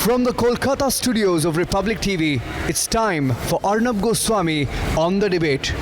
From the Kolkata studios of Republic TV, it's time for Arnab Goswami on the debate.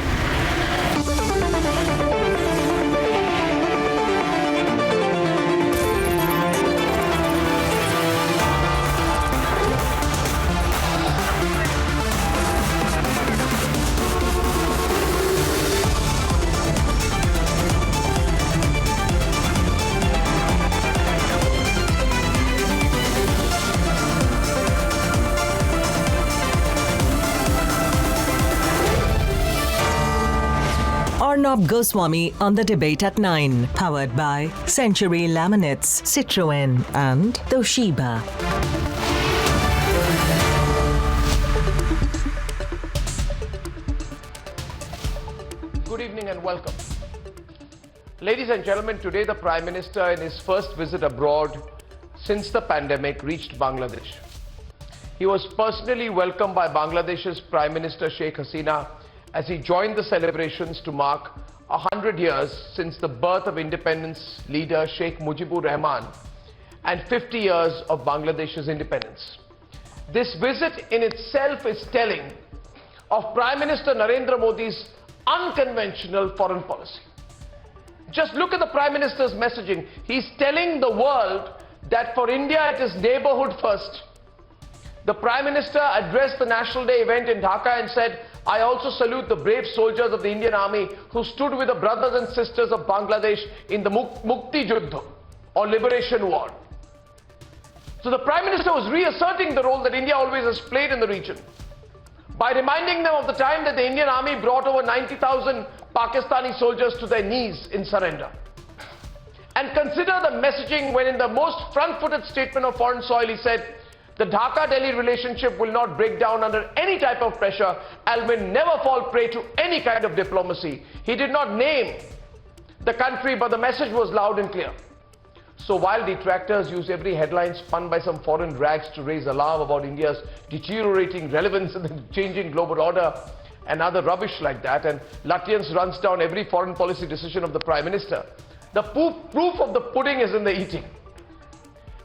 Arnab Goswami on the debate at 9, powered by Century Laminates, Citroën and Toshiba. Good evening and welcome. Ladies and gentlemen, today the Prime Minister in his first visit abroad since the pandemic reached Bangladesh. He was personally welcomed by Bangladesh's Prime Minister Sheikh Hasina as he joined the celebrations to mark 100 years since the birth of independence leader Sheikh Mujibur Rahman and 50 years of Bangladesh's independence. This visit in itself is telling of Prime Minister Narendra Modi's unconventional foreign policy. Just look at the Prime Minister's messaging. He's telling the world that for India it is neighborhood first. The Prime Minister addressed the National Day event in Dhaka and said, "I also salute the brave soldiers of the Indian Army who stood with the brothers and sisters of Bangladesh in the Mukti Juddha or Liberation War." So the Prime Minister was reasserting the role that India always has played in the region by reminding them of the time that the Indian Army brought over 90,000 Pakistani soldiers to their knees in surrender. And consider the messaging when in the most front-footed statement of foreign soil he said, "The Dhaka-Delhi relationship will not break down under any type of pressure and will never fall prey to any kind of diplomacy." He did not name the country, but the message was loud and clear. So while detractors use every headline spun by some foreign rags to raise alarm about India's deteriorating relevance in the changing global order and other rubbish like that, and Lutyens runs down every foreign policy decision of the Prime Minister, the proof of the pudding is in the eating.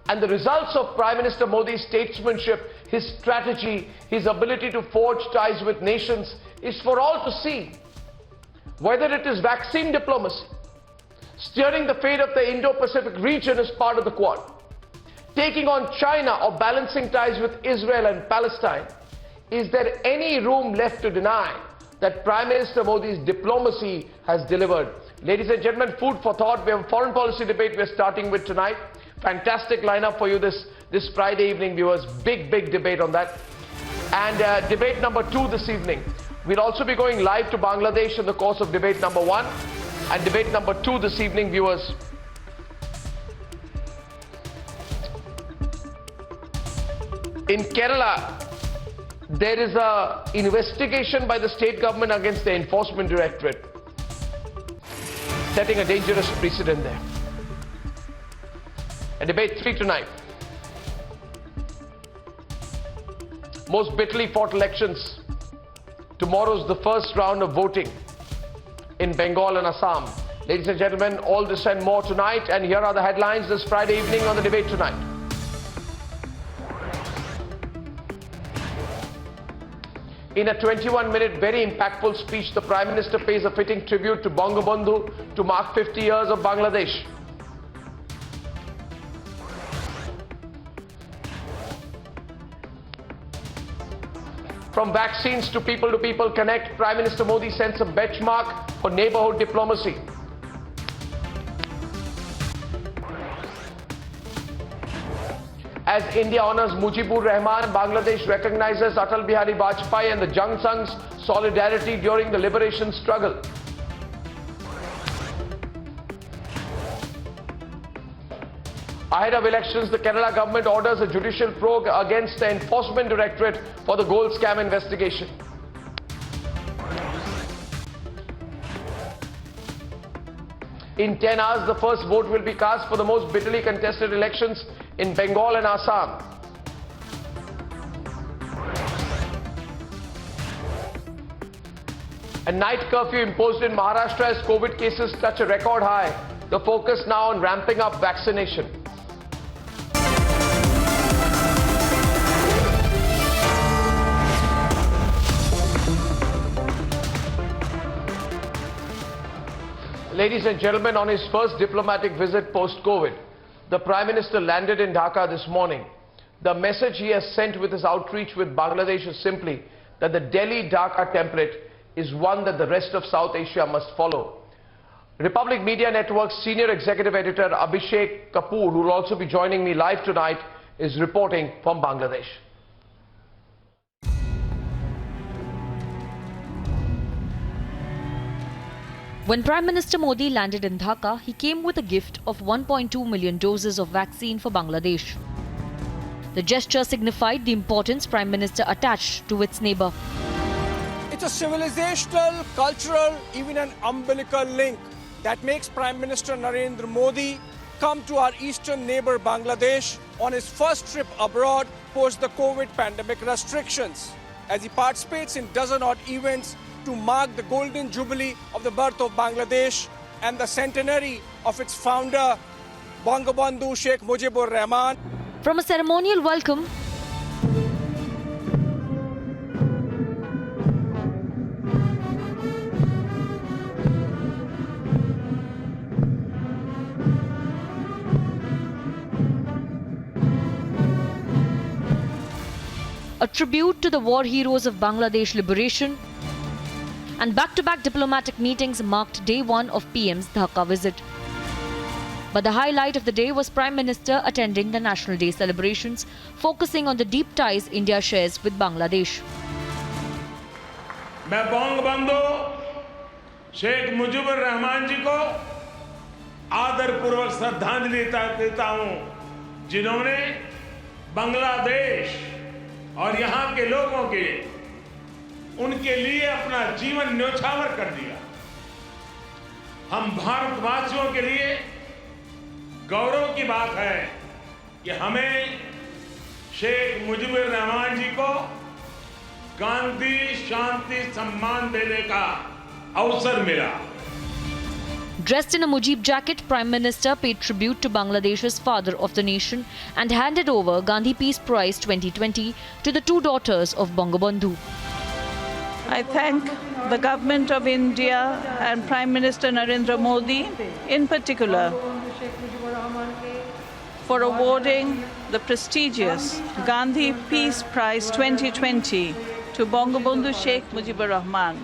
And the results of Prime Minister Modi's statesmanship, his strategy, his ability to forge ties with nations is for all to see. Whether it is vaccine diplomacy, steering the fate of the Indo-Pacific region as part of the Quad, taking on China or balancing ties with Israel and Palestine, is there any room left to deny that Prime Minister Modi's diplomacy has delivered? Ladies and gentlemen, food for thought. We have a foreign policy debate we're starting with tonight. Fantastic lineup for you this Friday evening, viewers. Big debate on that. And debate number 2 this evening. We'll also be going live to Bangladesh in the course of debate number 1 and debate number 2 this evening, viewers. In Kerala, there is an investigation by the state government against the Enforcement Directorate, setting a dangerous precedent there. And debate 3 tonight. Most bitterly fought elections. Tomorrow's the first round of voting in Bengal and Assam. Ladies and gentlemen, all this and more tonight, and here are the headlines this Friday evening on the debate tonight. In a 21-minute, very impactful speech, the Prime Minister pays a fitting tribute to Bangabandhu to mark 50 years of Bangladesh. From vaccines to people connect, Prime Minister Modi sets a benchmark for neighborhood diplomacy. As India honors Mujibur Rahman, Bangladesh recognizes Atal Bihari Vajpayee and the Jang Sangh's solidarity during the liberation struggle. Ahead of elections, the Kerala government orders a judicial probe against the Enforcement Directorate for the gold scam investigation. In 10 hours, the first vote will be cast for the most bitterly contested elections in Bengal and Assam. A night curfew imposed in Maharashtra as COVID cases touch a record high. The focus now on ramping up vaccination. Ladies and gentlemen, on his first diplomatic visit post-COVID, the Prime Minister landed in Dhaka this morning. The message he has sent with his outreach with Bangladesh is simply that the Delhi-Dhaka template is one that the rest of South Asia must follow. Republic Media Network's senior executive editor Abhishek Kapoor, who will also be joining me live tonight, is reporting from Bangladesh. When Prime Minister Modi landed in Dhaka, he came with a gift of 1.2 million doses of vaccine for Bangladesh. The gesture signified the importance Prime Minister attached to its neighbour. It's a civilizational, cultural, even an umbilical link that makes Prime Minister Narendra Modi come to our eastern neighbour Bangladesh on his first trip abroad post the COVID pandemic restrictions, as he participates in dozen-odd events to mark the golden jubilee of the birth of Bangladesh and the centenary of its founder, Bangabandhu Sheikh Mujibur Rahman. From a ceremonial welcome, a tribute to the war heroes of Bangladesh liberation, and back-to-back diplomatic meetings marked day one of PM's Dhaka visit. But the highlight of the day was Prime Minister attending the National Day celebrations, focusing on the deep ties India shares with Bangladesh. मैं बंगबंधु शेख मुजीबुर रहमान जी को आदरपूर्वक श्रद्धांजलि देता हूं, जिन्होंने बांग्लादेश और यहां के लोगों के उनके लिए अपना जीवन न्योछावर कर दिया। हम भारतवासियों के लिए गौरव की बात है कि हमें शेख मुजीबुर रहमान जी को गांधी शांति सम्मान देने का अवसर मिला। Dressed in a Mujib jacket, Prime Minister paid tribute to Bangladesh's father of the nation and handed over Gandhi Peace Prize 2020 to the two daughters of Bangabandhu. I thank the government of India and Prime Minister Narendra Modi in particular for awarding the prestigious Gandhi Peace Prize 2020 to Bangabandhu Sheikh Mujibur Rahman.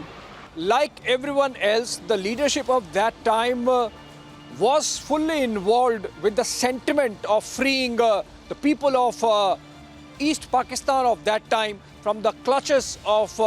Like everyone else, the leadership of that time was fully involved with the sentiment of freeing the people of East Pakistan of that time from the clutches of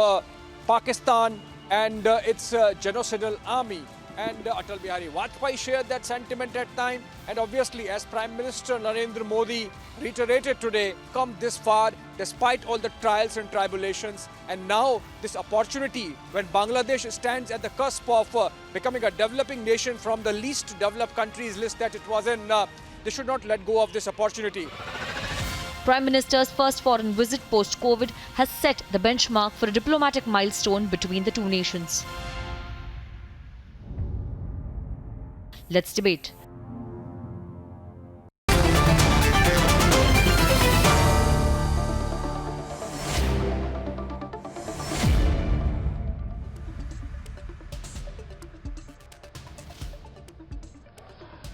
Pakistan and its genocidal army. And Atal Bihari Vajpayee shared that sentiment at time. And obviously, as Prime Minister Narendra Modi reiterated today, come this far despite all the trials and tribulations. And now this opportunity when Bangladesh stands at the cusp of becoming a developing nation from the least developed countries list that it was in, they should not let go of this opportunity. Prime Minister's first foreign visit post-COVID has set the benchmark for a diplomatic milestone between the two nations. Let's debate.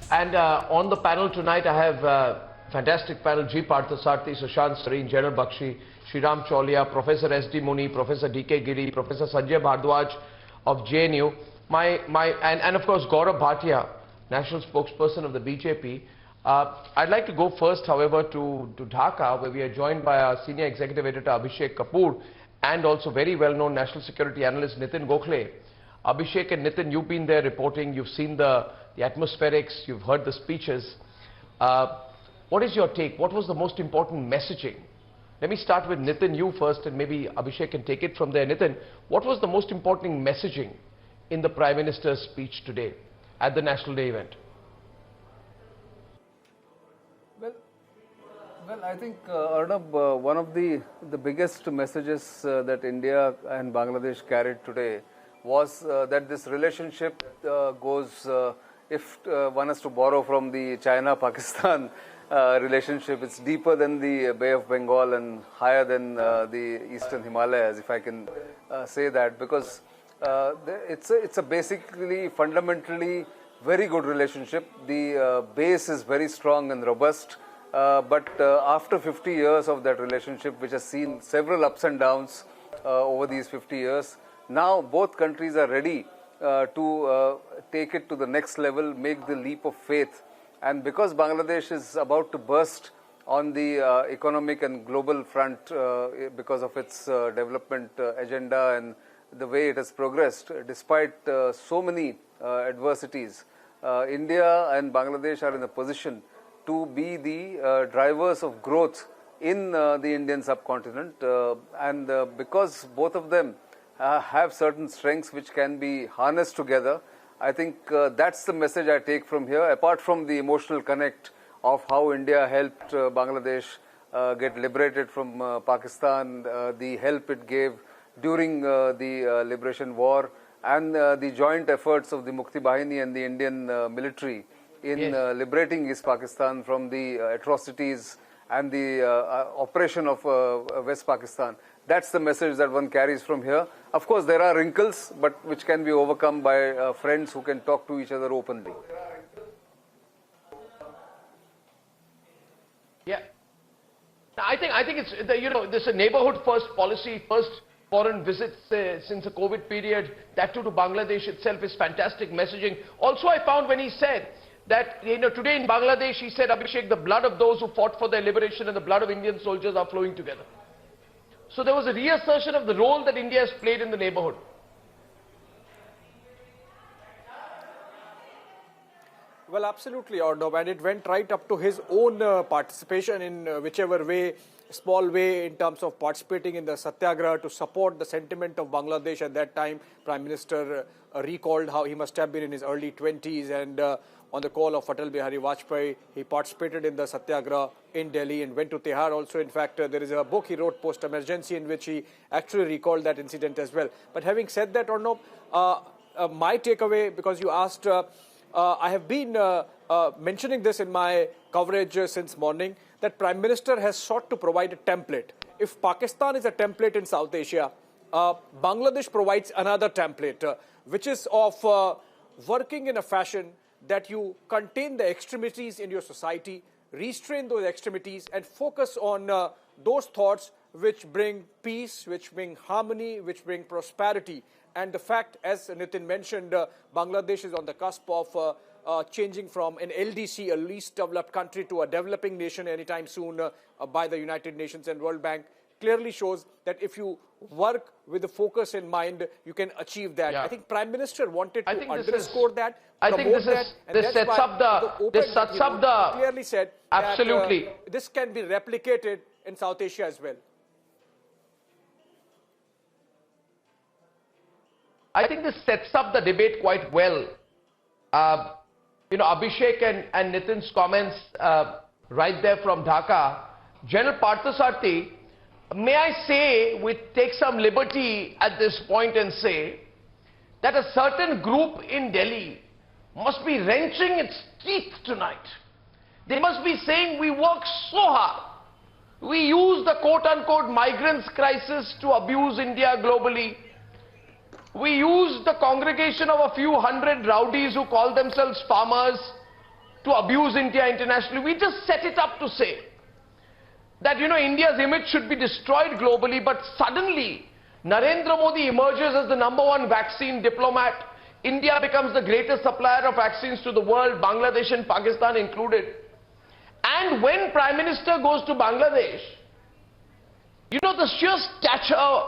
And on the panel tonight, I have fantastic panel: G. Parthasarthi, Sushant Sareen, General Bakshi, Shriram Cholia, Professor S.D. Muni, Professor D.K. Giri, Professor Sanjay Bhardwaj of JNU, and of course Gaurav Bhatia, national spokesperson of the BJP. I'd like to go first, however, to Dhaka, where we are joined by our senior executive editor Abhishek Kapoor and also very well-known national security analyst Nitin Gokhale. Abhishek and Nitin, you've been there reporting, you've seen the atmospherics, you've heard the speeches. What is your take? What was the most important messaging? Let me start with Nitin, you first, and maybe Abhishek can take it from there. Nitin, what was the most important messaging in the Prime Minister's speech today at the National Day event? Well, I think, Arnab, one of the biggest messages that India and Bangladesh carried today was that this relationship goes, if one has to borrow from the China-Pakistan relationship, it's deeper than the Bay of Bengal and higher than the Eastern Himalayas, if I can say that, because it's a basically fundamentally very good relationship. The base is very strong and robust. But after 50 years of that relationship, which has seen several ups and downs over these 50 years, now both countries are ready to take it to the next level, make the leap of faith. And because Bangladesh is about to burst on the economic and global front because of its development agenda and the way it has progressed, despite so many adversities, India and Bangladesh are in a position to be the drivers of growth in the Indian subcontinent. And because both of them have certain strengths which can be harnessed together, I think that's the message I take from here, apart from the emotional connect of how India helped Bangladesh get liberated from Pakistan, the help it gave during the liberation war, and the joint efforts of the Mukti Bahini and the Indian military in liberating East Pakistan from the atrocities and the oppression of West Pakistan. That's the message that one carries from here. Of course, there are wrinkles, but which can be overcome by friends who can talk to each other openly. Yeah. I think it's, this neighborhood first policy, first foreign visits since the COVID period, that too to Bangladesh itself is fantastic messaging. Also, I found when he said that, today in Bangladesh, he said, Abhishek, the blood of those who fought for their liberation and the blood of Indian soldiers are flowing together. So there was a reassertion of the role that India has played in the neighborhood. Well, absolutely, Arnab, and it went right up to his own participation in whichever way, small way, in terms of participating in the Satyagraha to support the sentiment of Bangladesh at that time. Prime Minister recalled how he must have been in his early 20s, and on the call of Atal Bihari Vajpayee, he participated in the Satyagraha in Delhi and went to Tihar also. In fact, there is a book he wrote post-emergency in which he actually recalled that incident as well. But having said that, Arnab, my takeaway, because you asked, I have been mentioning this in my coverage since morning, that Prime Minister has sought to provide a template. If Pakistan is a template in South Asia, Bangladesh provides another template, which is of working in a fashion that you contain the extremities in your society, restrain those extremities, and focus on those thoughts which bring peace, which bring harmony, which bring prosperity. And the fact, as Nitin mentioned, Bangladesh is on the cusp of changing from an LDC, a least developed country, to a developing nation anytime soon by the United Nations and World Bank, clearly shows that if you work with the focus in mind, you can achieve that. Yeah. I think Prime Minister wanted to underscore that. I think this sets up the clearly said absolutely that, this can be replicated in South Asia as well. I think this sets up the debate quite well. Abhishek and Nitin's comments right there from Dhaka. General Parthasarathi, may I say, take some liberty at this point and say that a certain group in Delhi must be wrenching its teeth tonight. They must be saying, we work so hard. We use the quote-unquote migrants crisis to abuse India globally. We use the congregation of a few hundred rowdies who call themselves farmers to abuse India internationally. We just set it up to say that, India's image should be destroyed globally, but suddenly Narendra Modi emerges as the #1 vaccine diplomat. India becomes the greatest supplier of vaccines to the world, Bangladesh and Pakistan included. And when Prime Minister goes to Bangladesh, the sheer stature,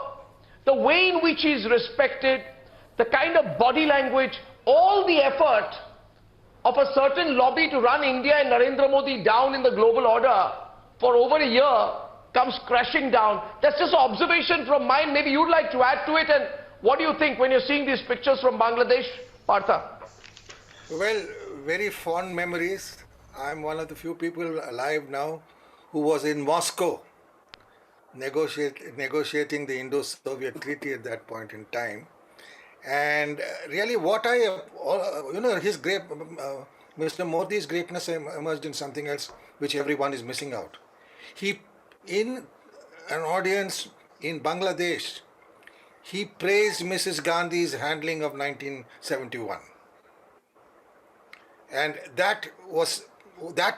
the way in which he is respected, the kind of body language, all the effort of a certain lobby to run India and Narendra Modi down in the global order for over a year comes crashing down. That's just an observation from mine. Maybe you'd like to add to it. And what do you think when you're seeing these pictures from Bangladesh, Partha? Well, very fond memories. I'm one of the few people alive now who was in Moscow negotiating the Indo-Soviet treaty at that point in time. And really what his great, Mr. Modi's greatness emerged in something else which everyone is missing out. He, in an audience in Bangladesh, he praised Mrs. Gandhi's handling of 1971. And that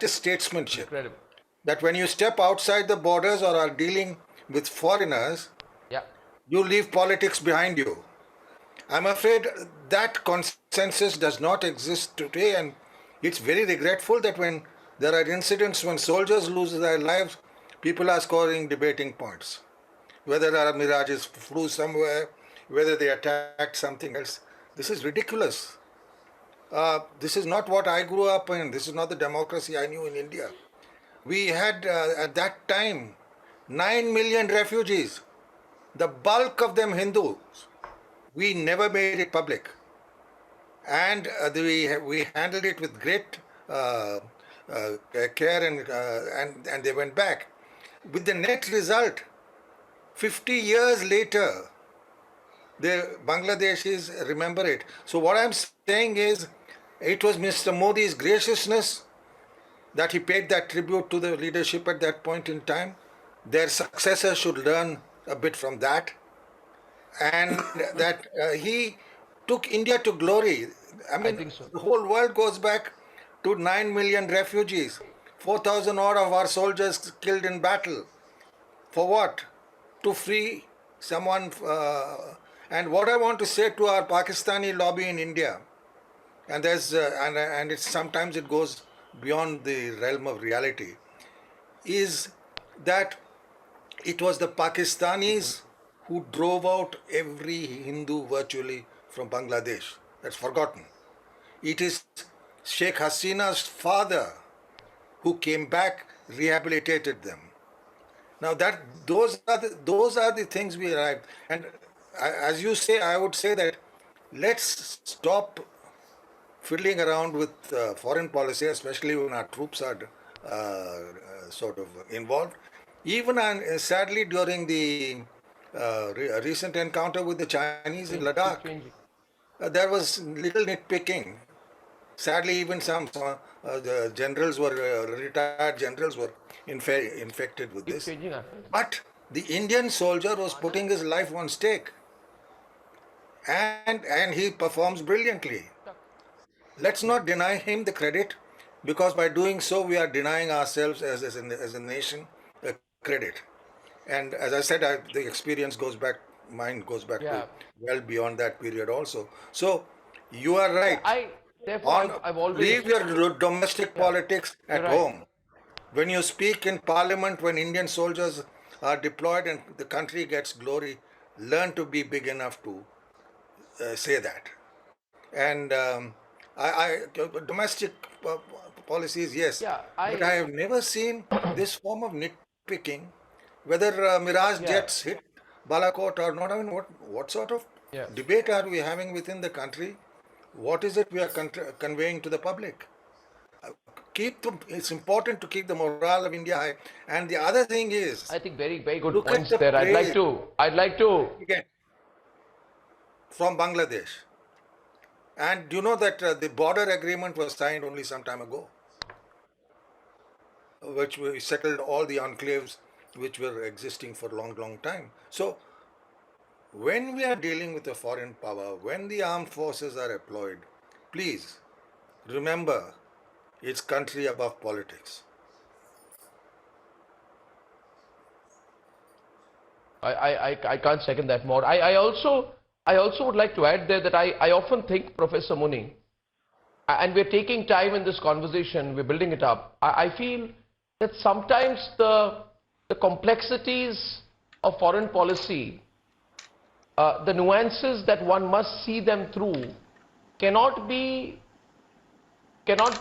is statesmanship. Incredible. That when you step outside the borders or are dealing with foreigners, Yeah. you leave politics behind you. I'm afraid that consensus does not exist today, and it's very regretful that when there are incidents when soldiers lose their lives, people are scoring debating points. Whether our mirages flew somewhere, whether they attacked something else. This is ridiculous. This is not what I grew up in. This is not the democracy I knew in India. We had at that time 9 million refugees, the bulk of them Hindus. We never made it public. And we handled it with great care, and they went back. With the net result, 50 years later, the Bangladeshis remember it. So what I'm saying is, it was Mr. Modi's graciousness that he paid that tribute to the leadership at that point in time. Their successors should learn a bit from that. And that he took India to glory. I mean, think so. The whole world goes back to 9 million refugees, 4,000 odd of our soldiers killed in battle. For what? To free someone. And what I want to say to our Pakistani lobby in India, and sometimes it goes beyond the realm of reality, is that it was the Pakistanis who drove out every Hindu virtually from Bangladesh. That's forgotten. It is Sheikh Hasina's father who came back, rehabilitated them. Now those are the things we arrived. And as you say, I would say that let's stop fiddling around with foreign policy, especially when our troops are sort of involved. Even sadly during the recent encounter with the Chinese in Ladakh, there was little nitpicking. Sadly, even some the generals retired generals were infected with this. But the Indian soldier was putting his life on stake, and he performs brilliantly. Let's not deny him the credit, because by doing so we are denying ourselves as a nation a credit. And as I said, the experience mine goes back to well beyond that period also. So you are right. I've always Leave your domestic politics at home. When you speak in parliament, when Indian soldiers are deployed and the country gets glory, learn to be big enough to say that. And domestic policies, yes, but I have never seen this form of nitpicking, whether Mirage jets hit Balakot or not. I mean, what sort of debate are we having within the country? What is it we are conveying to the public? It's important to keep the morale of India high. And the other thing is, I think very, very good points there. I'd like to from Bangladesh. And you know that the border agreement was signed only some time ago, which we settled all the enclaves which were existing for a long, long time. So when we are dealing with a foreign power, when the armed forces are deployed, please remember, it's country above politics. I can't second that more. I also would like to add there that I often think, Professor Muni, and we're taking time in this conversation, we're building it up. I feel that sometimes the complexities of foreign policy, the nuances that one must see them through, cannot be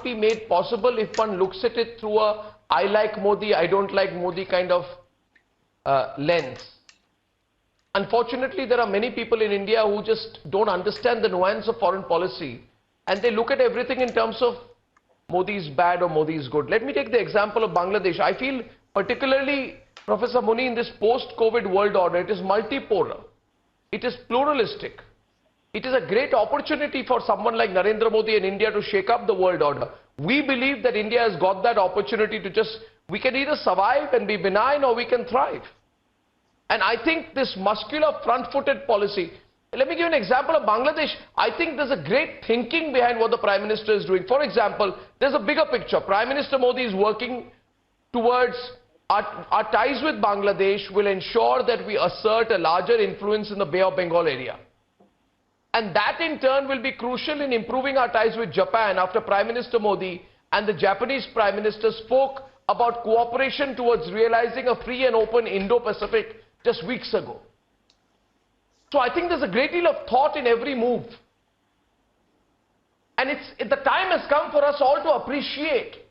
made possible if one looks at it through a I like Modi, I don't like Modi kind of lens. Unfortunately, there are many people in India who just don't understand the nuance of foreign policy, and they look at everything in terms of Modi is bad or Modi is good. Let me take the example of Bangladesh. I feel particularly, Professor Muni, in this post-COVID world order, it is multipolar, it is pluralistic. It is a great opportunity for someone like Narendra Modi and India to shake up the world order. We believe that India has got that opportunity to we can either survive and be benign, or we can thrive. And I think this muscular front-footed policy, Let me give you an example of Bangladesh. I think there's a great thinking behind what the Prime Minister is doing. For example, there's a bigger picture. Prime Minister Modi is working towards our ties with Bangladesh will ensure that we assert a larger influence in the Bay of Bengal area. And that in turn will be crucial in improving our ties with Japan after Prime Minister Modi and the Japanese Prime Minister spoke about cooperation towards realizing a free and open Indo-Pacific just weeks ago. So I think there's a great deal of thought in every move. And the time has come for us all to appreciate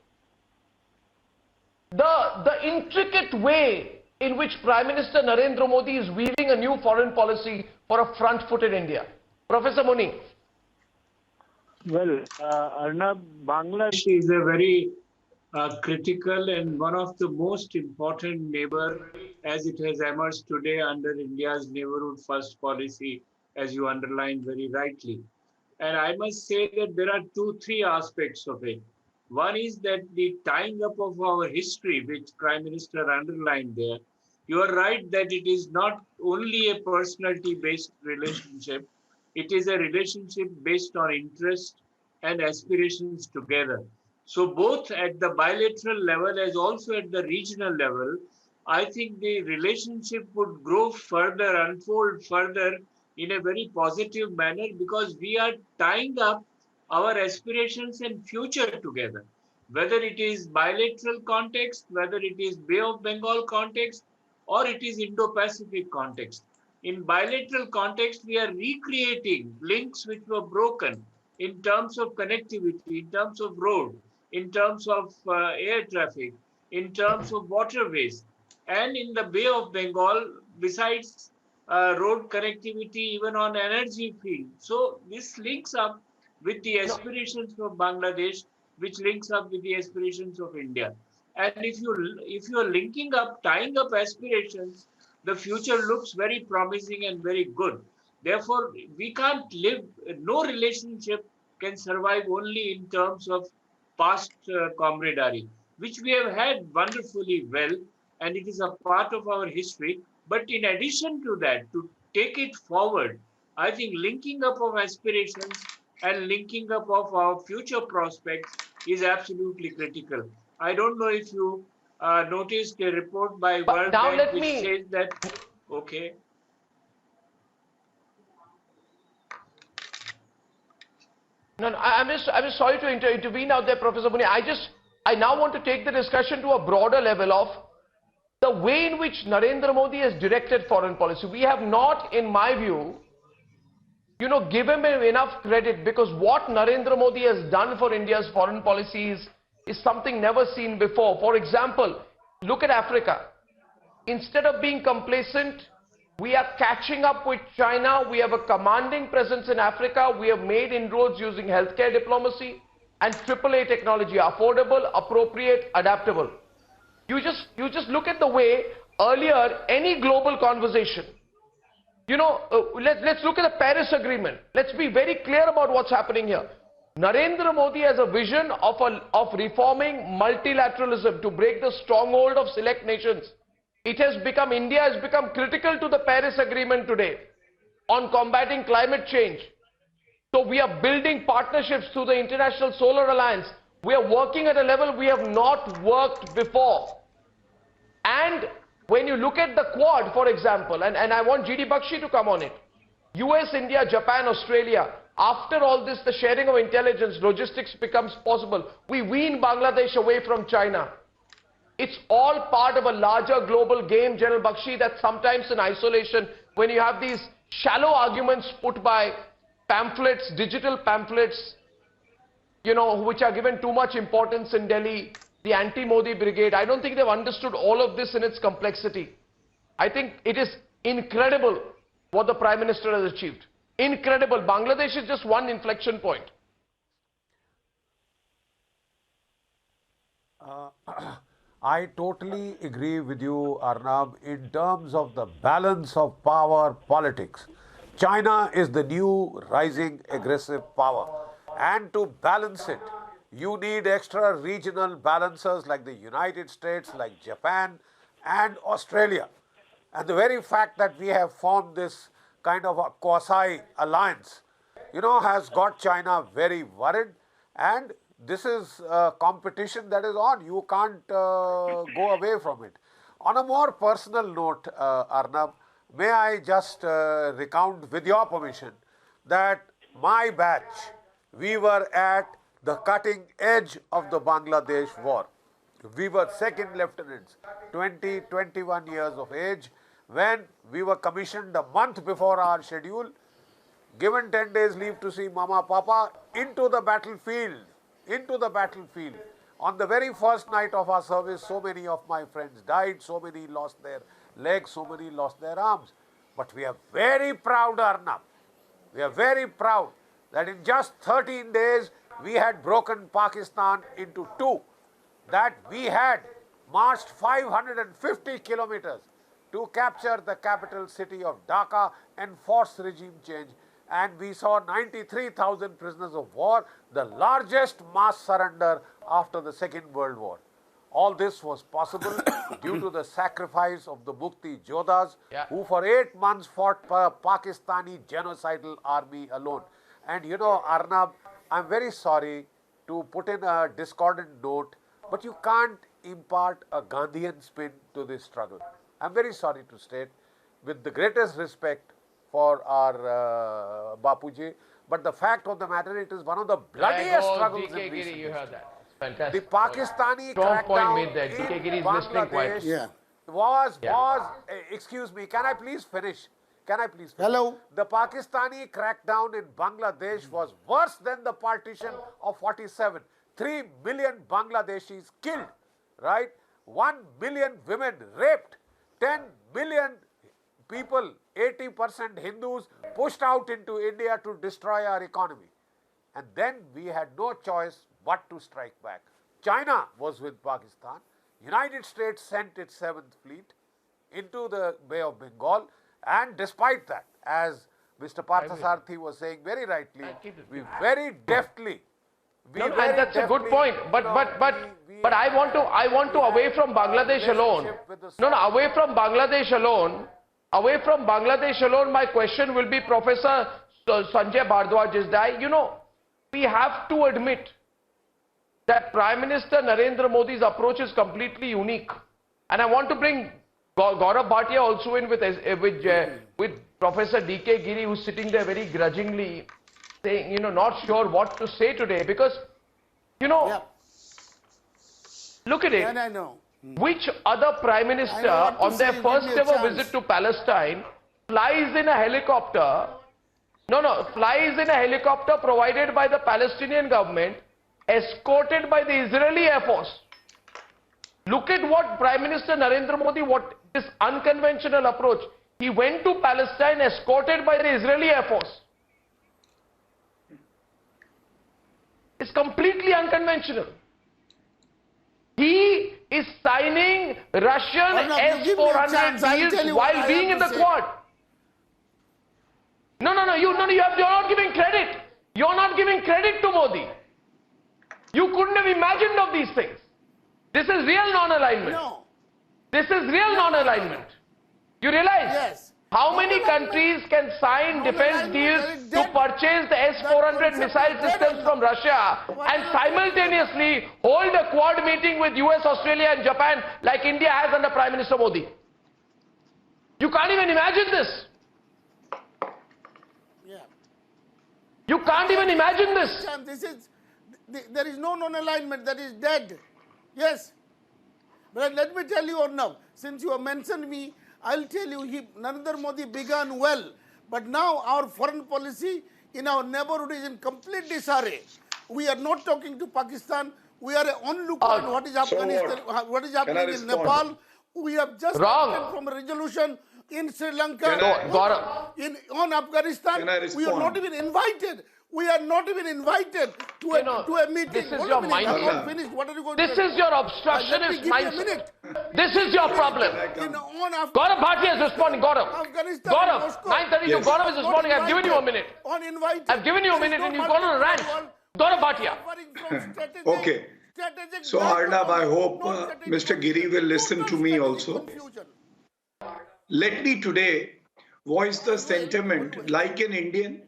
the intricate way in which Prime Minister Narendra Modi is weaving a new foreign policy for a front-footed India. Professor Muni. Well, Arnab, Bangladesh is a very critical and one of the most important neighbor as it has emerged today under India's neighborhood first policy, as you underlined very rightly. And I must say that there are three aspects of it. One is that the tying up of our history, which Prime Minister underlined there. You are right that it is not only a personality-based relationship, it is a relationship based on interest and aspirations together. So both at the bilateral level as also at the regional level, I think the relationship would grow further, unfold further in a very positive manner because we are tying up our aspirations and future together. Whether it is bilateral context, whether it is Bay of Bengal context, or it is Indo-Pacific context. In bilateral context, we are recreating links which were broken in terms of connectivity, in terms of road, in terms of air traffic, in terms of waterways. And in the Bay of Bengal, besides road connectivity, even on energy field. So this links up with the aspirations of Bangladesh, which links up with the aspirations of India. And if you are linking up, tying up aspirations, the future looks very promising and very good. Therefore, we can't live, no relationship can survive only in terms of past camaraderie, which we have had wonderfully well, and it is a part of our history. But in addition to that, to take it forward, I think linking up of aspirations and linking up of our future prospects is absolutely critical. I don't know if you noticed a report by World Bank which says that, okay. No, I'm just sorry to intervene out there, Professor Muni. I now want to take the discussion to a broader level of the way in which Narendra Modi has directed foreign policy. We have not, in my view, given him enough credit because what Narendra Modi has done for India's foreign policy is something never seen before. For example, look at Africa. Instead of being complacent, we are catching up with China. We have a commanding presence in Africa. We have made inroads using healthcare diplomacy and AAA technology, affordable, appropriate, adaptable. You just look at the way earlier any global conversation, let's look at the Paris Agreement. Let's be very clear about what's happening here. Narendra Modi has a vision of reforming multilateralism to break the stronghold of select nations. India has become critical to the Paris Agreement today on combating climate change. So we are building partnerships through the International Solar Alliance. We are working at a level we have not worked before. And when you look at the Quad, for example, and I want GD Bakshi to come on it, US, India, Japan, Australia, after all this, the sharing of intelligence, logistics becomes possible. We wean Bangladesh away from China. It's all part of a larger global game, General Bakshi, that sometimes in isolation, when you have these shallow arguments put by pamphlets, digital pamphlets, which are given too much importance in Delhi, the anti-Modi brigade, I don't think they've understood all of this in its complexity. I think it is incredible what the Prime Minister has achieved. Incredible. Bangladesh is just one inflection point. I totally agree with you, Arnab, in terms of the balance of power politics. China is the new rising aggressive power. And to balance it, you need extra regional balancers like the United States, like Japan and Australia. And the very fact that we have formed this kind of a quasi alliance, has got China very worried, and this is a competition that is on. You can't go away from it. On a more personal note, Arnab, may I just recount, with your permission, that my batch, we were at the cutting edge of the Bangladesh war. We were second lieutenants, 20, 21 years of age, when we were commissioned a month before our schedule, given 10 days leave to see Mama, Papa, into the battlefield. On the very first night of our service, so many of my friends died, so many lost their legs, so many lost their arms. But we are very proud, Arnab. We are very proud that in just 13 days, we had broken Pakistan into two. That we had marched 550 kilometers to capture the capital city of Dhaka and force regime change. And we saw 93,000 prisoners of war, the largest mass surrender after the Second World War. All this was possible due to the sacrifice of the Mukti Jodhas, who for 8 months fought Pakistani genocidal army alone. And Arnab, I'm very sorry to put in a discordant note, but you can't impart a Gandhian spin to this struggle. I'm very sorry to state, with the greatest respect for our Bapuji, but the fact of the matter, it is one of the bloodiest struggles in recent history. You heard that. Fantastic. The Pakistani Strong point crackdown made there. DK Giri is listening quietly. was, excuse me, can I please finish? Hello. The Pakistani crackdown in Bangladesh was worse than the partition of 47. 3 million Bangladeshis killed, right? 1 million women raped, 10 million people, 80% Hindus, pushed out into India to destroy our economy. And then we had no choice but to strike back. China was with Pakistan. United States sent its 7th fleet into the Bay of Bengal. And despite that, as Mr. Parthasarathi was saying very rightly, we very deftly. And that's a good point. But I want to away from Bangladesh alone. Away from Bangladesh alone, my question will be, Professor Sanjay Bhardwaj is that, we have to admit that Prime Minister Narendra Modi's approach is completely unique. And I want to bring Gaurav Bhatia also in with Professor DK Giri, who's sitting there very grudgingly saying, not sure what to say today, because, look at it. I know. Which other Prime Minister on their first ever visit to Palestine flies in a helicopter provided by the Palestinian government, escorted by the Israeli Air Force? Look at what Prime Minister Narendra Modi, this unconventional approach. He went to Palestine escorted by the Israeli Air Force. It's completely unconventional. He is signing Russian S-400 deals while being in the Quad. You're not giving credit. You're not giving credit to Modi. You couldn't have imagined of these things. This is real non-alignment. No. This is real non-alignment. You realize? Yes. How many countries can sign defense deals to purchase the S-400 missile systems from Russia and simultaneously hold a Quad meeting with US, Australia and Japan like India has under Prime Minister Modi? You can't even imagine this. Yeah. You can't even imagine this. There is no non-alignment, that is dead. Yes. But let me tell you, Arnab, since you have mentioned me, I'll tell you, Narendra Modi began well, but now our foreign policy in our neighborhood is in complete disarray. We are not talking to Pakistan. We are onlooker on what is Afghanistan, what is happening in Nepal. We have just come from a resolution in Sri Lanka, on Afghanistan. We are not even invited. We are not even invited to a meeting. This is your mindset. What are you going this to do? is your obstructionist mindset. This is your problem. Gaurav Bhatia is responding. Gaurav, 9:32. Gaurav is responding. I've given you a minute. I've given you a minute and you've gone on a rant. Gaurav Bhatia. Okay. So Arnab, I hope Mr. Giri will listen to me also. Let me today voice the sentiment like an Indian,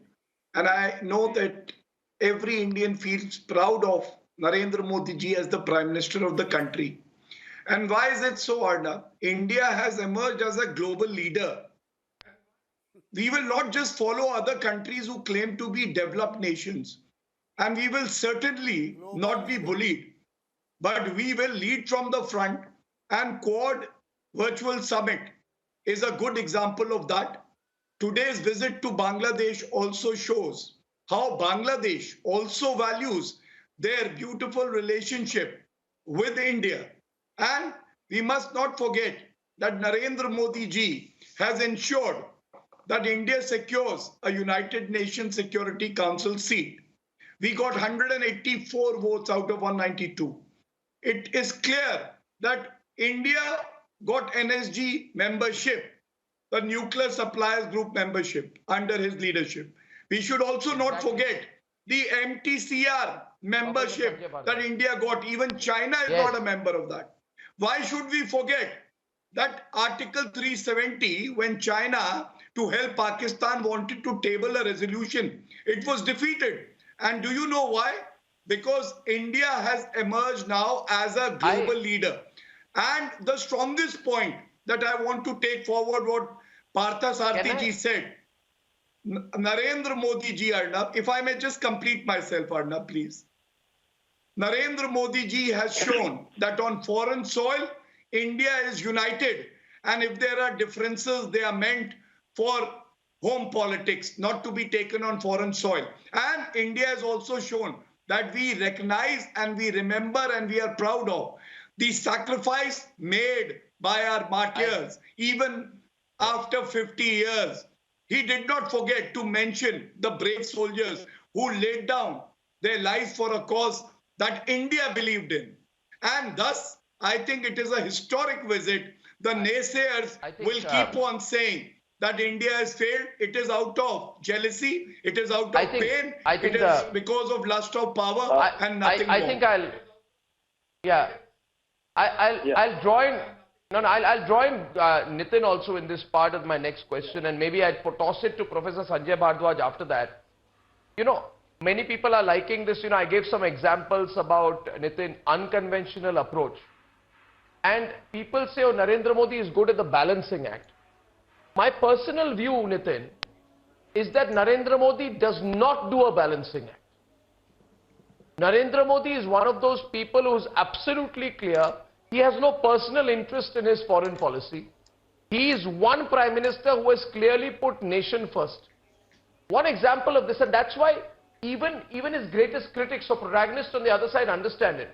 and I know that every Indian feels proud of Narendra Modi ji as the Prime Minister of the country. And why is it so, Arnab? India has emerged as a global leader. We will not just follow other countries who claim to be developed nations, and we will certainly not be bullied, but we will lead from the front, and Quad Virtual Summit is a good example of that. Today's visit to Bangladesh also shows how Bangladesh also values their beautiful relationship with India. And we must not forget that Narendra Modi ji has ensured that India secures a United Nations Security Council seat. We got 184 votes out of 192. It is clear that India got NSG membership, the Nuclear Suppliers Group membership under his leadership. We should also not forget the MTCR membership that India got. Even China is not a member of that. Why should we forget that Article 370, when China, to help Pakistan, wanted to table a resolution, it was defeated. And do you know why? Because India has emerged now as a global leader. And the strongest point that I want to take forward what Partha Sarthi ji said, Narendra Modi ji, Arnab, if I may just complete myself, Arnab, please. Narendra Modi ji has shown that on foreign soil, India is united. And if there are differences, they are meant for home politics, not to be taken on foreign soil. And India has also shown that we recognize and we remember and we are proud of the sacrifice made by our martyrs, even after 50 years. He did not forget to mention the brave soldiers who laid down their lives for a cause that India believed in. And thus, I think it is a historic visit. The naysayers will keep on saying that India has failed. It is out of jealousy, it is out of pain, it is because of lust of power and nothing more. I think I'll join. I'll join Nitin also in this part of my next question, and maybe I'd toss it to Professor Sanjay Bhardwaj after that. You know, many people are liking this. You know, I gave some examples about Nitin unconventional approach, and people say, "Oh, Narendra Modi is good at the balancing act." My personal view, Nitin, is that Narendra Modi does not do a balancing act. Narendra Modi is one of those people who is absolutely clear. He has no personal interest in his foreign policy. He is one Prime Minister who has clearly put nation first. One example of this, and that's why even his greatest critics or protagonists on the other side understand it.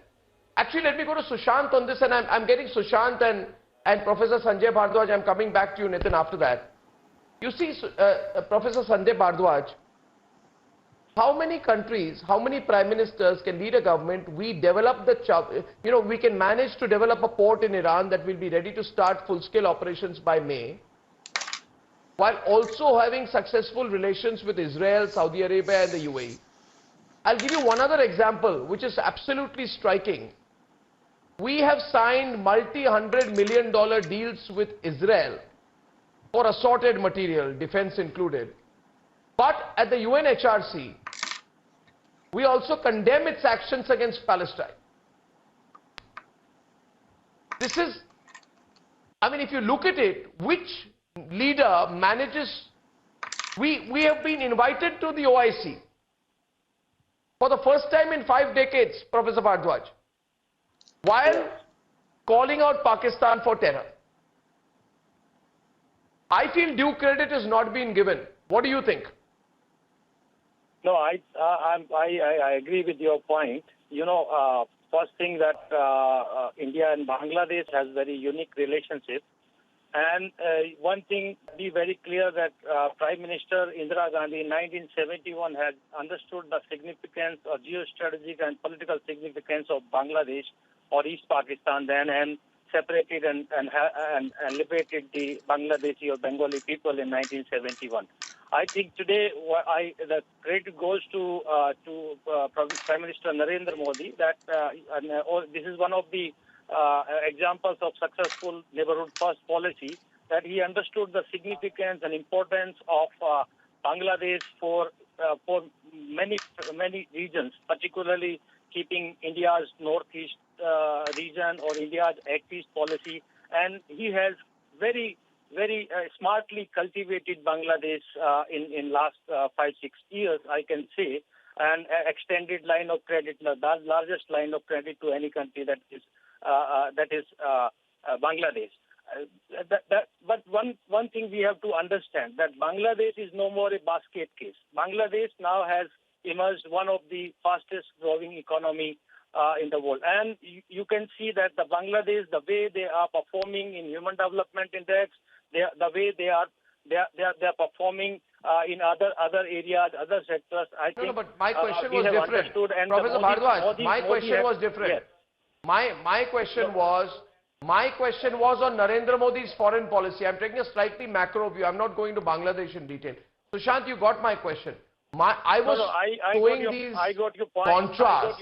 Actually, let me go to Sushant on this, and I'm getting Sushant and Professor Sanjay Bhardwaj. I'm coming back to you, Nitin, after that. You see, Professor Sanjay Bhardwaj, how many countries, how many prime ministers can lead a government? We develop we can manage to develop a port in Iran that will be ready to start full-scale operations by May, while also having successful relations with Israel, Saudi Arabia and the UAE. I'll give you one other example, which is absolutely striking. We have signed multi-$100 million deals with Israel for assorted material, defense included. But at the UNHRC, we also condemn its actions against Palestine. This is, I mean, if you look at it, which leader manages, we have been invited to the OIC for the first time in 5 decades, Professor Bhardwaj, while calling out Pakistan for terror. I feel due credit is not being given. What do you think? No, I agree with your point. You know, first thing that India and Bangladesh has very unique relationship. And one thing, be very clear that Prime Minister Indira Gandhi in 1971 had understood the significance or geostrategic and political significance of Bangladesh or East Pakistan then, and separated and liberated the Bangladeshi or Bengali people in 1971. I think today the credit goes to Prime Minister Narendra Modi that this is one of the examples of successful neighborhood first policy that he understood the significance and importance of Bangladesh for many regions, particularly keeping India's northeast region or India's Act East policy, and he has very smartly cultivated Bangladesh in last 5-6 years, I can say, and extended line of credit, the largest line of credit to any country that is Bangladesh. But one thing we have to understand, that Bangladesh is no more a basket case. Bangladesh now has emerged one of the fastest growing economy in the world, and you can see that the Bangladesh, the way they are performing in Human Development Index, the way they are performing in other areas, other sectors. I think. No, but my question we was have different. understood, and Professor Bhardwaj, my question was has- different. Yes. My question was on Narendra Modi's foreign policy. I'm taking a slightly macro view. I'm not going to Bangladesh in detail. Sushant, you got my question. I was showing these contrasts,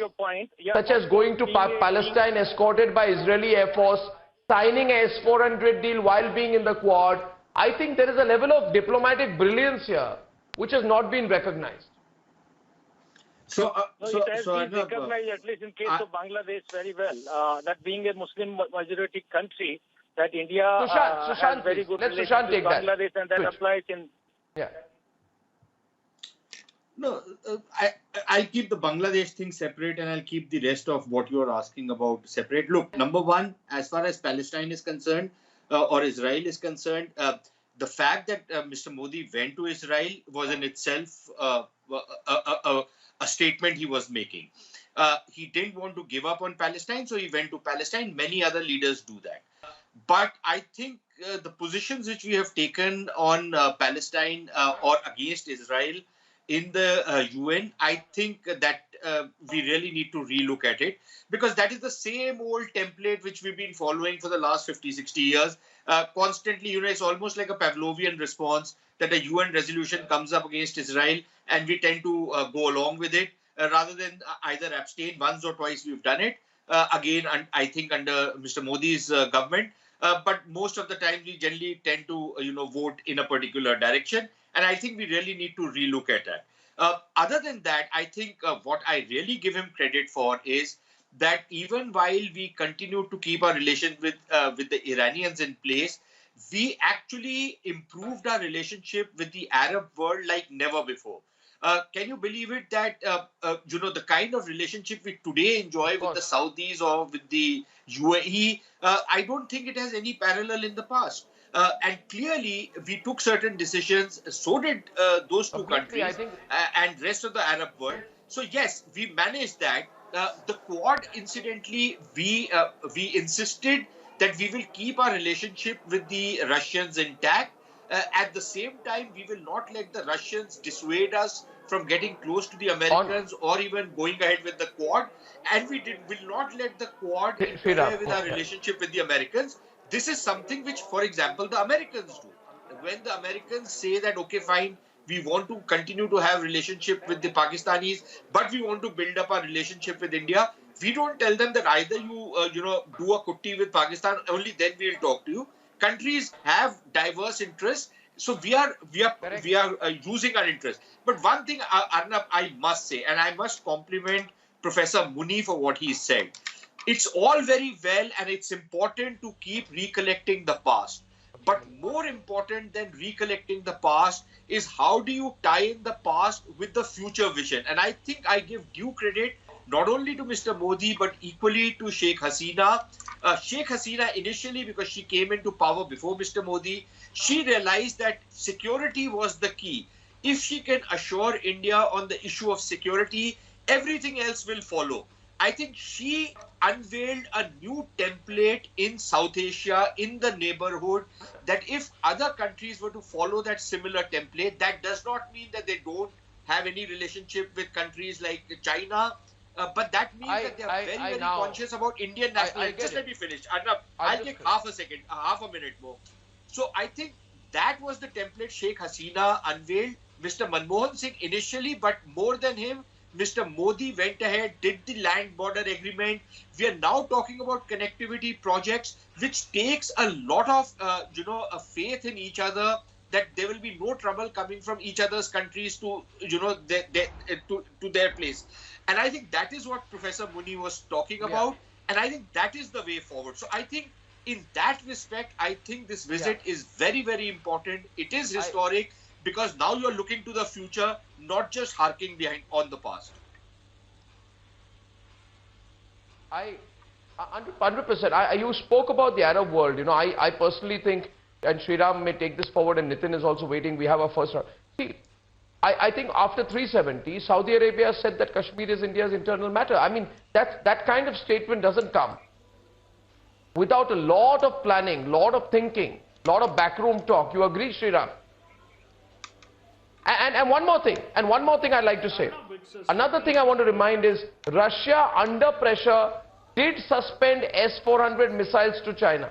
Yeah, such as going to Palestine escorted by Israeli Air Force, signing a S-400 deal while being in the Quad. I think there is a level of diplomatic brilliance here which has not been recognized. It has been recognized, at least in case of Bangladesh, very well. That being a Muslim majority country, that India Sushant, has very good let relations Sushant with take that. Bangladesh, and that Switch. applies in. Yeah. No, I'll keep the Bangladesh thing separate, and I'll keep the rest of what you are asking about separate. Look, number one, as far as Palestine is concerned, or Israel is concerned, the fact that Mr. Modi went to Israel was in itself a statement he was making. He didn't want to give up on Palestine, so he went to Palestine. Many other leaders do that. But I think the positions which we have taken on Palestine or against Israel in the UN, I think that we really need to relook at it, because that is the same old template which we've been following for the last 50, 60 years. Constantly, it's almost like a Pavlovian response that a UN resolution comes up against Israel and we tend to go along with it rather than either abstain. Once or twice we've done it. Again, I think under Mr. Modi's government. But most of the time we generally tend to, vote in a particular direction. And I think we really need to relook at that. Other than that, I think what I really give him credit for is that even while we continue to keep our relations with the Iranians in place, we actually improved our relationship with the Arab world like never before. Can you believe it that, the kind of relationship we today enjoy with the Saudis or with the UAE, I don't think it has any parallel in the past. And clearly, we took certain decisions, so did those two countries and rest of the Arab world. So yes, we managed that. The Quad, incidentally, we insisted that we will keep our relationship with the Russians intact. At the same time, we will not let the Russians dissuade us from getting close to the Americans or even going ahead with the Quad. And we will not let the Quad interfere with our relationship with the Americans. This is something which, for example, the Americans do. When the Americans say that, okay, fine, we want to continue to have relationship with the Pakistanis, but we want to build up our relationship with India, we don't tell them that either you, do a kutti with Pakistan, only then we'll talk to you. Countries have diverse interests, so we are using our interests. But one thing, Arnab, I must say, and I must compliment Professor Muni for what he said. It's all very well and it's important to keep recollecting the past. But more important than recollecting the past is how do you tie in the past with the future vision. And I think I give due credit not only to Mr. Modi but equally to Sheikh Hasina. Sheikh Hasina initially, because she came into power before Mr. Modi, she realized that security was the key. If she can assure India on the issue of security, everything else will follow. I think she unveiled a new template in South Asia, in the neighborhood, that if other countries were to follow that similar template, that does not mean that they don't have any relationship with countries like China, but that means that they are very conscious about Indian nationalism. Just let me finish. I'll take half a minute more. So I think that was the template Sheikh Hasina unveiled. Mr. Manmohan Singh initially, but more than him, Mr. Modi went ahead, did the land border agreement. We are now talking about connectivity projects, which takes a lot of, a faith in each other, that there will be no trouble coming from each other's countries to, to their place. And I think that is what Professor Muni was talking about. And I think that is the way forward. So I think in that respect, I think this visit is very, very important. It is historic because now you're looking to the future, not just harking behind on the past. 100%. You spoke about the Arab world. You know, I personally think, and Sriram may take this forward, and Nitin is also waiting. We have our first round. See, I think after 370, Saudi Arabia said that Kashmir is India's internal matter. I mean, that kind of statement doesn't come without a lot of planning, lot of thinking, lot of backroom talk. You agree, Sriram? And one more thing, I'd like to say. Another thing I want to remind is Russia, under pressure, did suspend S-400 missiles to China.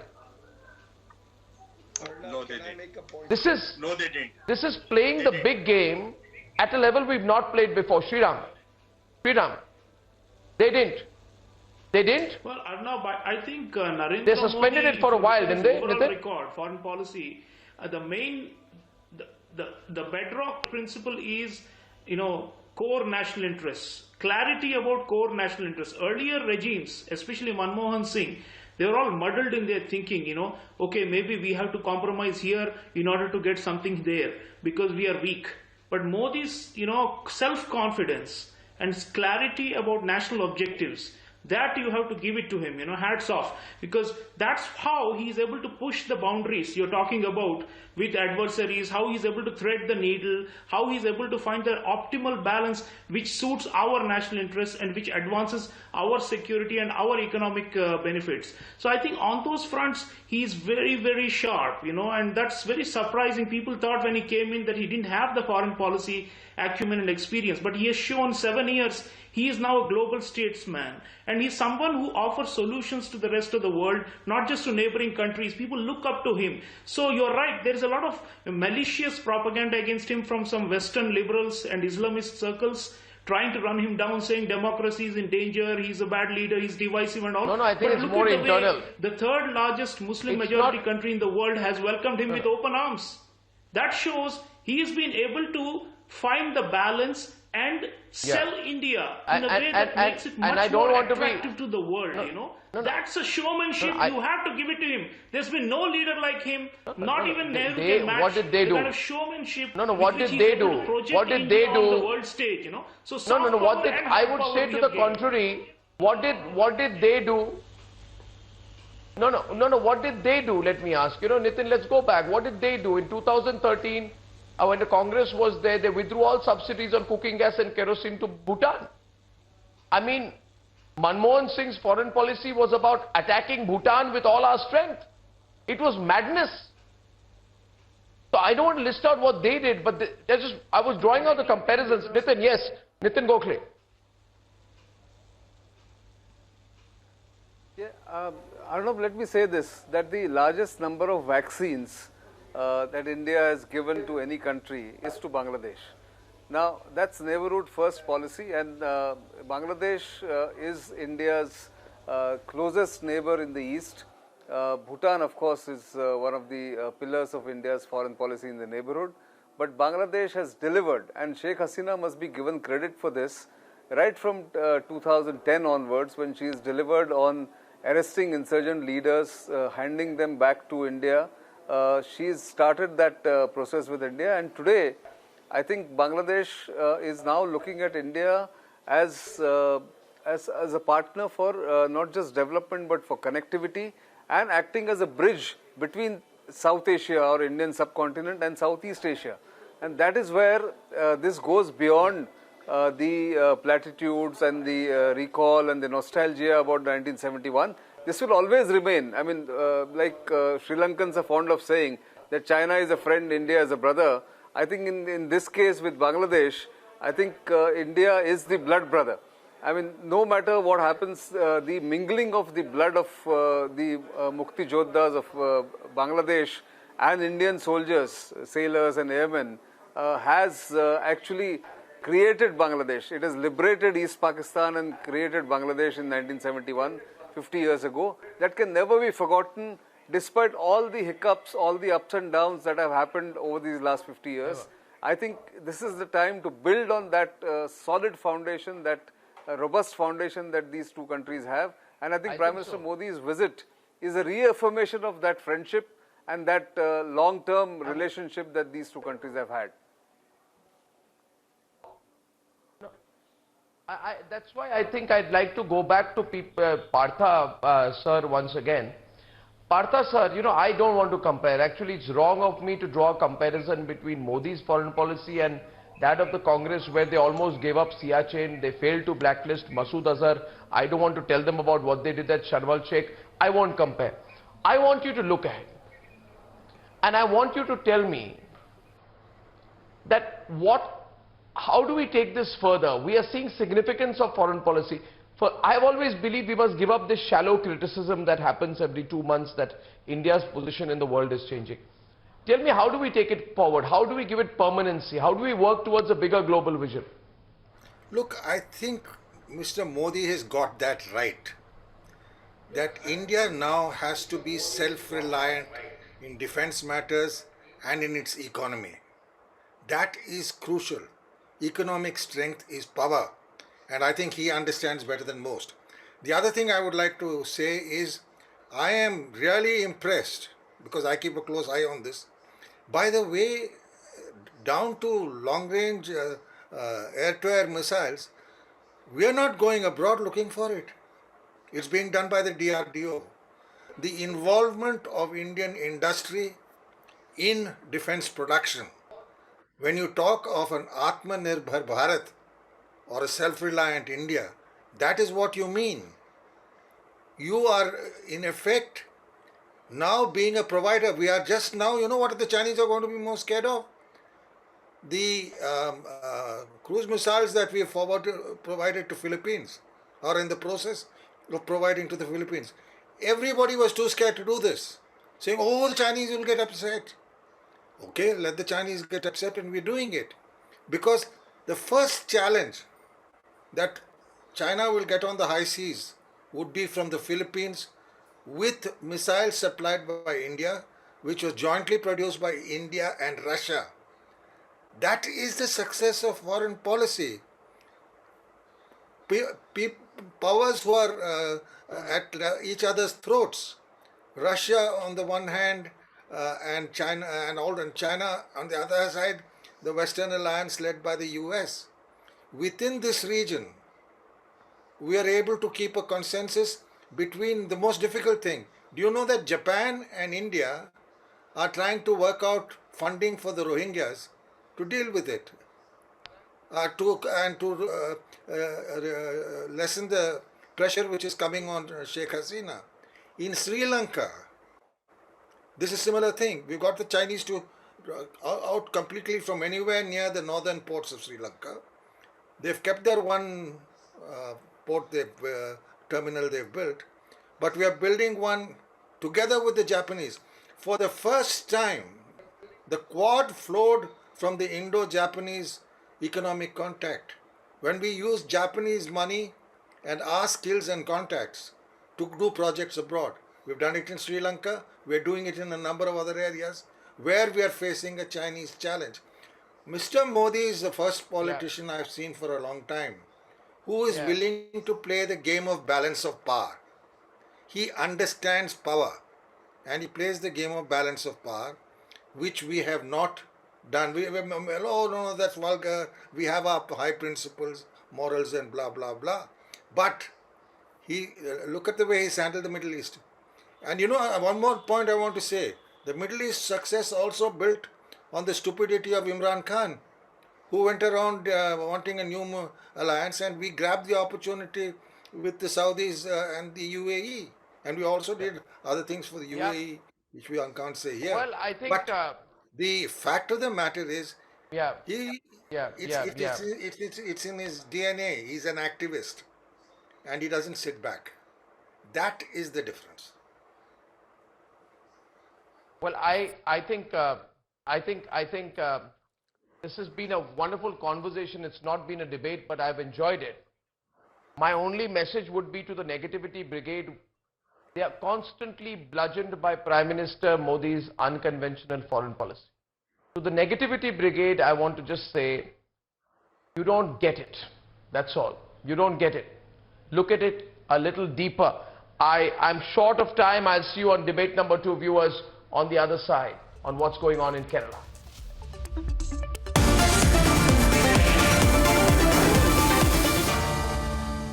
No, they didn't. This is No, they didn't. This is playing the big game at a level we've not played before. Sriram, they didn't. Well, Arnab, I think Narendra They suspended Modi, it for a while, didn't they? Overall Nitin? record, foreign policy, the bedrock principle is, core national interests. Clarity about core national interests. Earlier regimes, especially Manmohan Singh, they were all muddled in their thinking, okay, maybe we have to compromise here in order to get something there because we are weak. But Modi's, self-confidence and clarity about national objectives, that you have to give it to him, hats off, because that's how he is able to push the boundaries you're talking about with adversaries, how he is able to thread the needle, how he is able to find the optimal balance which suits our national interests and which advances our security and our economic benefits. So I think on those fronts, he is very, very sharp, and that's very surprising. People thought when he came in that he didn't have the foreign policy acumen and experience, but he has shown 7 years. He is now a global statesman, and he's someone who offers solutions to the rest of the world, not just to neighboring countries. People look up to him. So you're right, there is a lot of malicious propaganda against him from some Western liberals and Islamist circles, trying to run him down, saying democracy is in danger, he's a bad leader, he's divisive and all. No, I think it's more internal. The third largest Muslim majority country in the world has welcomed him with open arms. That shows he has been able to find the balance and sell India in a way that makes it much more attractive to the world, That's a showmanship. You have to give it to him. There's been no leader like him, not even Nehru can match what did they do? the kind of showmanship what did they do? What did they do? On the world stage, So what did I would say to the contrary? What did they do? What did they do? Let me ask. Nitin, let's go back. What did they do in 2013? When the Congress was there, they withdrew all subsidies on cooking gas and kerosene to Bhutan. I mean, Manmohan Singh's foreign policy was about attacking Bhutan with all our strength. It was madness. So I don't want to list out what they did, but I was drawing out the comparisons. Nitin, yes. Nitin Gokhale. Yeah, Arnab, let me say this, that the largest number of vaccines that India has given to any country is to Bangladesh. Now, that's neighborhood first policy, and Bangladesh is India's closest neighbor in the east. Bhutan, of course, is one of the pillars of India's foreign policy in the neighborhood. But Bangladesh has delivered, and Sheikh Hasina must be given credit for this, right from 2010 onwards, when she has delivered on arresting insurgent leaders, handing them back to India. She's started that process with India, and today I think Bangladesh is now looking at India as a partner for not just development but for connectivity, and acting as a bridge between South Asia or Indian subcontinent and Southeast Asia. And that is where this goes beyond the platitudes and the recall and the nostalgia about 1971. This will always remain. I mean, like Sri Lankans are fond of saying that China is a friend, India is a brother. I think in this case with Bangladesh, I think India is the blood brother. I mean, no matter what happens, the mingling of the blood of the Mukti Jodhas of Bangladesh and Indian soldiers, sailors and airmen has actually created Bangladesh. It has liberated East Pakistan and created Bangladesh in 1971, 50 years ago. That can never be forgotten despite all the hiccups, all the ups and downs that have happened over these last 50 years. I think this is the time to build on that solid foundation, that robust foundation that these two countries have. And I think Prime Minister Modi's visit is a reaffirmation of that friendship and that long-term relationship that these two countries have had. That's why I think I'd like to go back to Partha sir once again. Partha sir, you know, I don't want to compare. Actually, it's wrong of me to draw a comparison between Modi's foreign policy and that of the Congress, where they almost gave up Siachen. They failed to blacklist Masood Azhar. I don't want to tell them about what they did at Sharm el-Sheikh. I won't compare. I want you to look ahead. And I want you to tell me that how do we take this further? We are seeing significance of foreign policy. I've always believed we must give up this shallow criticism that happens every 2 months that India's position in the world is changing. Tell me, how do we take it forward? How do we give it permanency? How do we work towards a bigger global vision? Look, I think Mr. Modi has got that right. That India now has to be self-reliant in defense matters and in its economy. That is crucial. Economic strength is power. And I think he understands better than most. The other thing I would like to say is, I am really impressed, because I keep a close eye on this, by the way, down to long-range air-to-air missiles, we are not going abroad looking for it. It's being done by the DRDO. The involvement of Indian industry in defense production. When you talk of an Atmanirbhar Bharat or a self-reliant India, that is what you mean. You are in effect now being a provider. We are just now, you know what the Chinese are going to be most scared of? The cruise missiles that we have provided to Philippines, or in the process of providing to the Philippines. Everybody was too scared to do this, saying, oh, the Chinese will get upset. Okay, let the Chinese get upset, and we're doing it. Because the first challenge that China will get on the high seas would be from the Philippines, with missiles supplied by India, which was jointly produced by India and Russia. That is the success of foreign policy. Powers who are at each other's throats. Russia on the one hand, and China on the other side, the Western alliance led by the US. Within this region, we are able to keep a consensus between the most difficult thing. Do you know that Japan and India are trying to work out funding for the Rohingyas to deal with it, to lessen the pressure which is coming on Sheikh Hasina. In Sri Lanka, this is a similar thing. We got the Chinese to out completely from anywhere near the northern ports of Sri Lanka. They've kept their one port terminal they've built, but we are building one together with the Japanese. For the first time, the Quad flowed from the Indo-Japanese economic contact. When we use Japanese money and our skills and contacts to do projects abroad. We've done it in Sri Lanka, we're doing it in a number of other areas where we are facing a Chinese challenge. Mr. Modi is the first politician I've seen for a long time who is willing to play the game of balance of power. He understands power and he plays the game of balance of power, which we have not done. Oh no, that's vulgar. We have our high principles, morals and blah, blah, blah. But look at the way he's handled the Middle East. And you know, one more point I want to say. The Middle East success also built on the stupidity of Imran Khan, who went around wanting a new alliance, and we grabbed the opportunity with the Saudis and the UAE. And we also did other things for the UAE, which we can't say here. Well, I think... But the fact of the matter is, it's in his DNA. He's an activist. And he doesn't sit back. That is the difference. Well, I think This has been a wonderful conversation. It's not been a debate, but I've enjoyed it. My only message would be to the negativity brigade. They are constantly bludgeoned by Prime Minister Modi's unconventional foreign policy. To the negativity brigade, I want to just say, you don't get it. That's all. You don't get it. Look at it a little deeper. I'm short of time. I'll see you on debate number 2, viewers, on the other side, on what's going on in Kerala.